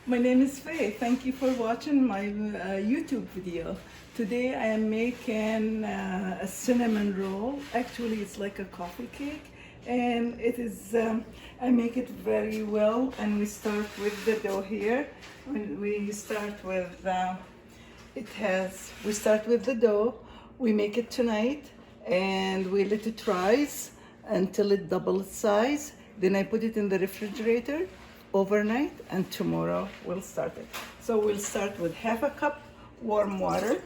My name is Fay. Thank you for watching my YouTube video. Today I am making a cinnamon roll. Actually, it's like a coffee cake, and it is. I make it very well. And we start with the dough here. We start with. We start with the dough. We make it tonight, and we let it rise until it doubles size. Then I put it in the refrigerator overnight, and tomorrow we'll start it. So we'll start with half a cup warm water.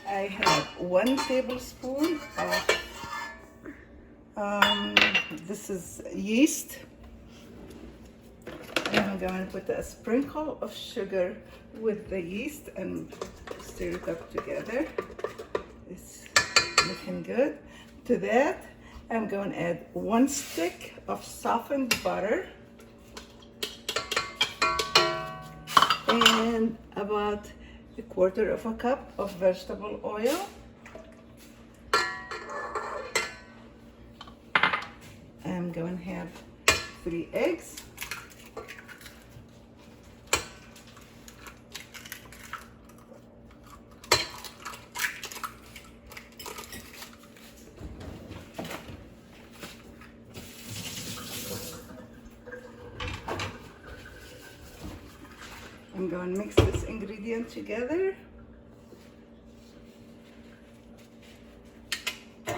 I have 1 tablespoon of this is yeast. And I'm going to put a sprinkle of sugar with the yeast and stir it up together. It's looking good. To that, I'm going to add 1 stick of softened butter and about 1/4 cup of vegetable oil. I'm going to have 3 eggs. I'm going to mix this ingredient together. Add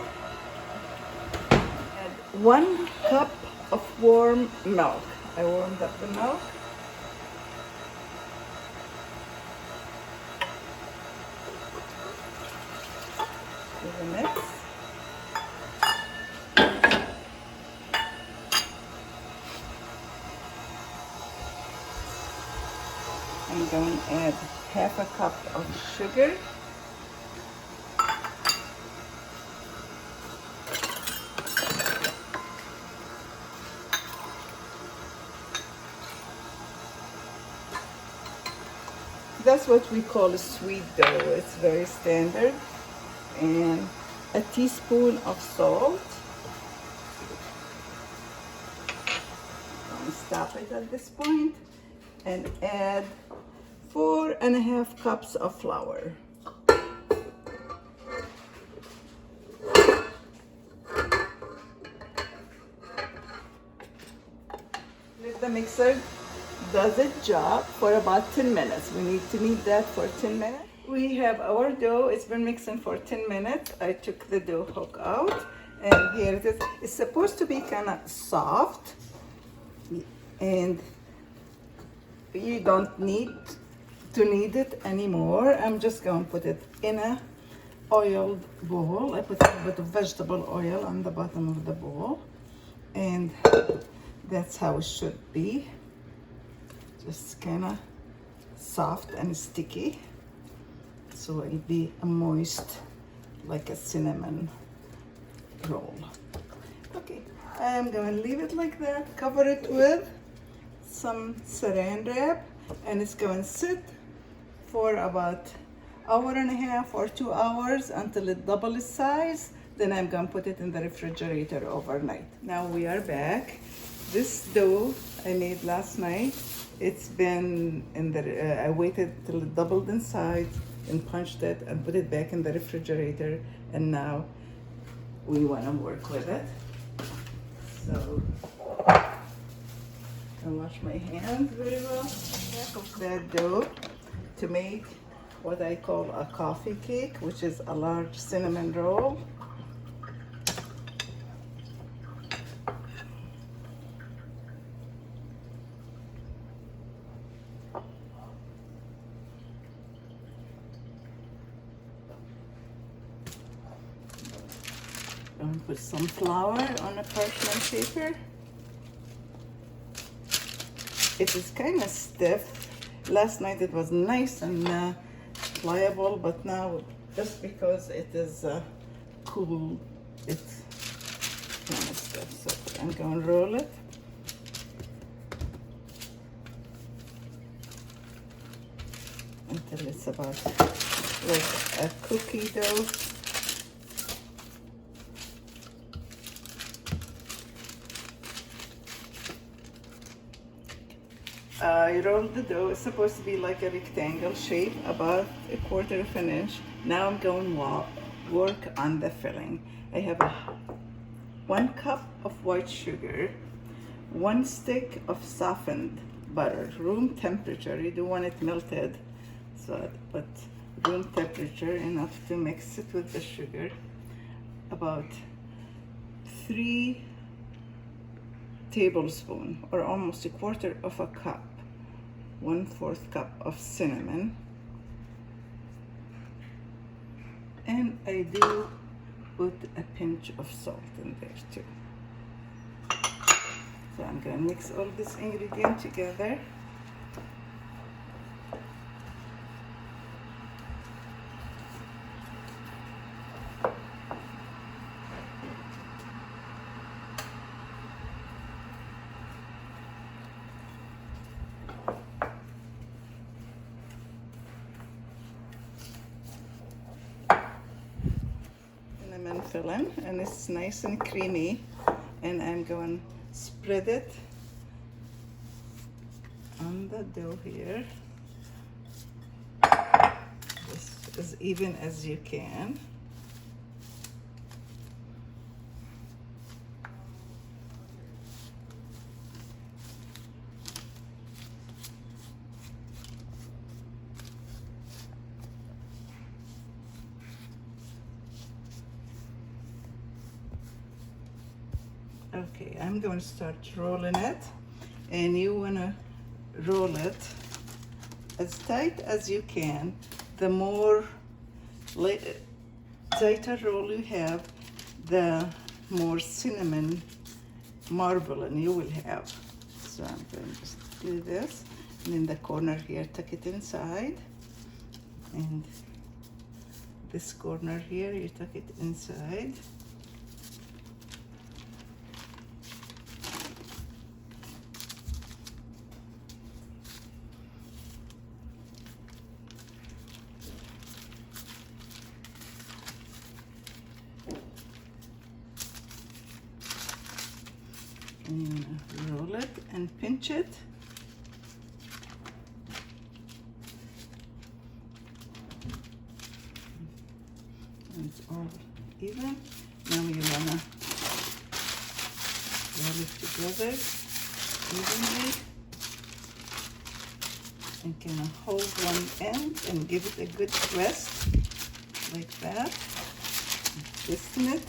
1 cup of warm milk. I warmed up the milk. Give a mix. I'm going to add half a cup of sugar. That's what we call a sweet dough. It's very standard. And a teaspoon of salt. I'm going to stop it at this point and add 4.5 cups of flour. Let the mixer does its job for about 10 minutes. We need to knead that for 10 minutes. We have our dough. It's been mixing for 10 minutes. I took the dough hook out, and here it is. It's supposed to be kind of soft, and you don't need to knead it anymore. I'm just going to put it in a oiled bowl. I put a bit of vegetable oil on the bottom of the bowl, and that's how it should be. Just kind of soft and sticky, so it'll be moist like a cinnamon roll. Okay, I'm going to leave it like that, cover it with some saran wrap, and it's going to sit for about 1.5 or 2 hours until it doubles its size. Then I'm going to put it in the refrigerator overnight. Now we are back. This dough I made last night. It's been in the, I waited till it doubled in size and punched it and put it back in the refrigerator, and now we want to work with it. So I wash my hands very well. Half of that dough to make what I call a coffee cake, which is a large cinnamon roll. I'm going to put some flour on a parchment paper. It is kind of stiff. Last night it was nice and pliable, but now just because it is cool, it's kind of stiff. So I'm going to roll it. Until it's about like a cookie dough. I rolled the dough. It's supposed to be like a rectangle shape, about a quarter of an inch. Now I'm going to work on the filling. I have 1 cup of white sugar, 1 stick of softened butter, room temperature. You don't want it melted, but room temperature, enough to mix it with the sugar. About 3 tablespoons, or almost a quarter of a cup, 1/4 cup of cinnamon, and I do put a pinch of salt in there too. So I'm gonna mix all this ingredient together. Cinnamon filling, and it's nice and creamy, and I'm going to spread it on the dough here, just as even as you can. Okay, I'm going to start rolling it, and you want to roll it as tight as you can. The more tighter roll you have, the more cinnamon marbling you will have. So I'm going to just do this, and in the corner here, tuck it inside, and this corner here, you tuck it inside. And roll it and pinch it. And it's all even. Now you wanna roll it together evenly, and kind of hold one end and give it a good twist like that. Twisten it.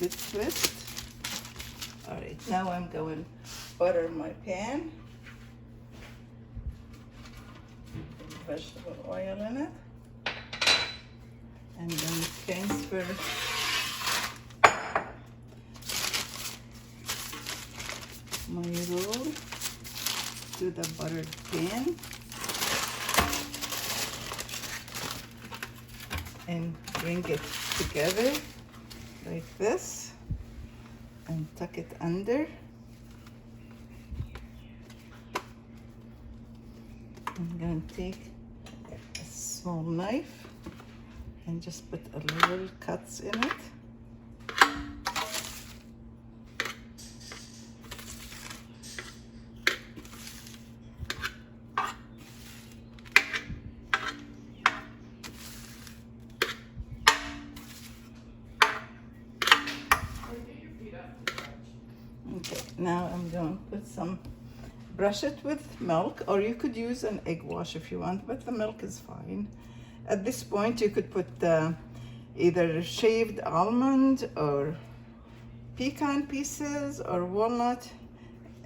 Good twist. All right, now I'm going to butter my pan. Vegetable oil in it. And then transfer my roll to the buttered pan. And bring it together like this, and tuck it under. I'm going to take a small knife and just put a little cuts in it. Okay, now I'm going to put some, brush it with milk, or you could use an egg wash if you want, but the milk is fine. At this point, you could put either shaved almond or pecan pieces or walnut,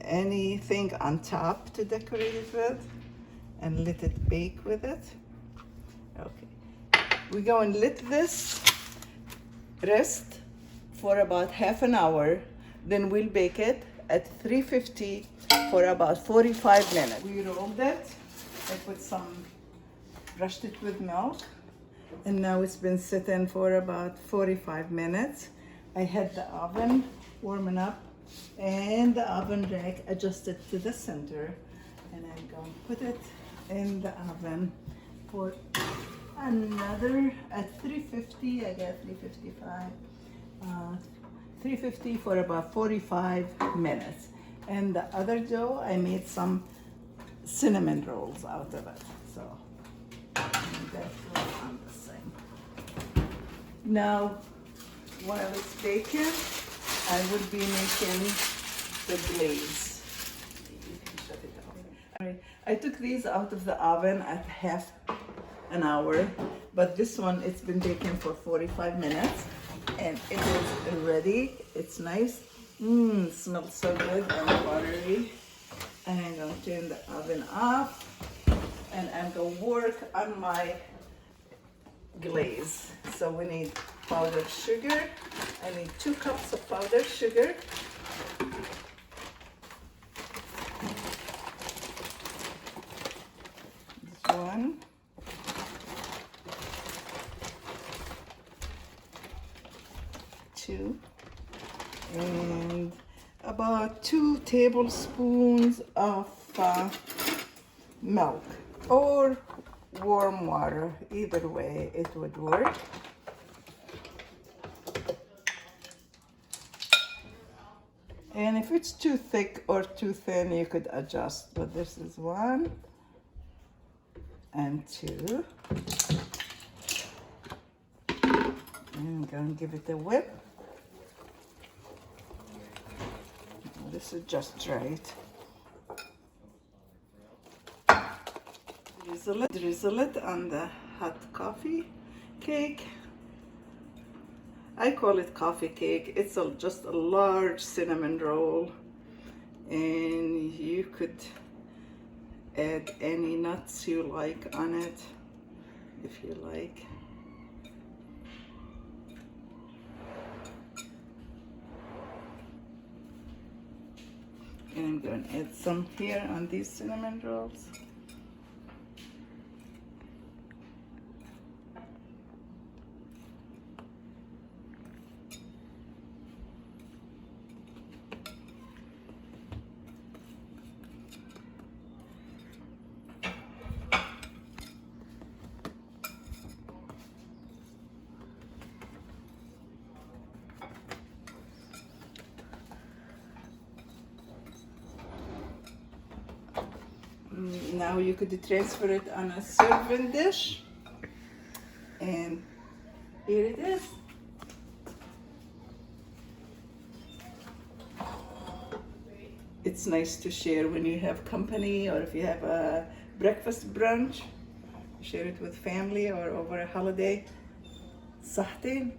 anything on top to decorate it with, and let it bake with it. Okay, we go and let this rest for about half an hour. Then we'll bake it at 350 for about 45 minutes. We rolled it. I put brushed it with milk, and now it's been sitting for about 45 minutes. I had the oven warming up and the oven rack adjusted to the center, and I'm going to put it in the oven for another, at 350, I got 355. 350 for about 45 minutes. And the other dough, I made some cinnamon rolls out of it. So that goes on the same. Now, while it's baking, I would be making the glaze. You can shut it off. All right. I took these out of the oven at half an hour, but this one, it's been baking for 45 minutes, and it is ready. It's nice. Smells so good and buttery. And I'm going to turn the oven off, and I'm going to work on my glaze. So we need powdered sugar. I need 2 cups of powdered sugar. This one. Two. And about 2 tablespoons of milk or warm water. Either way, it would work. And if it's too thick or too thin, you could adjust. But this is 1 and 2. And I'm going to give it a whip. This is just right. Drizzle it on the hot coffee cake. I call it coffee cake. It's just a large cinnamon roll, and you could add any nuts you like on it if you like. And I'm going to add some here on these cinnamon rolls. Now you could transfer it on a serving dish, and here it is. It's nice to share when you have company, or if you have a breakfast brunch, share it with family or over a holiday. صحتين.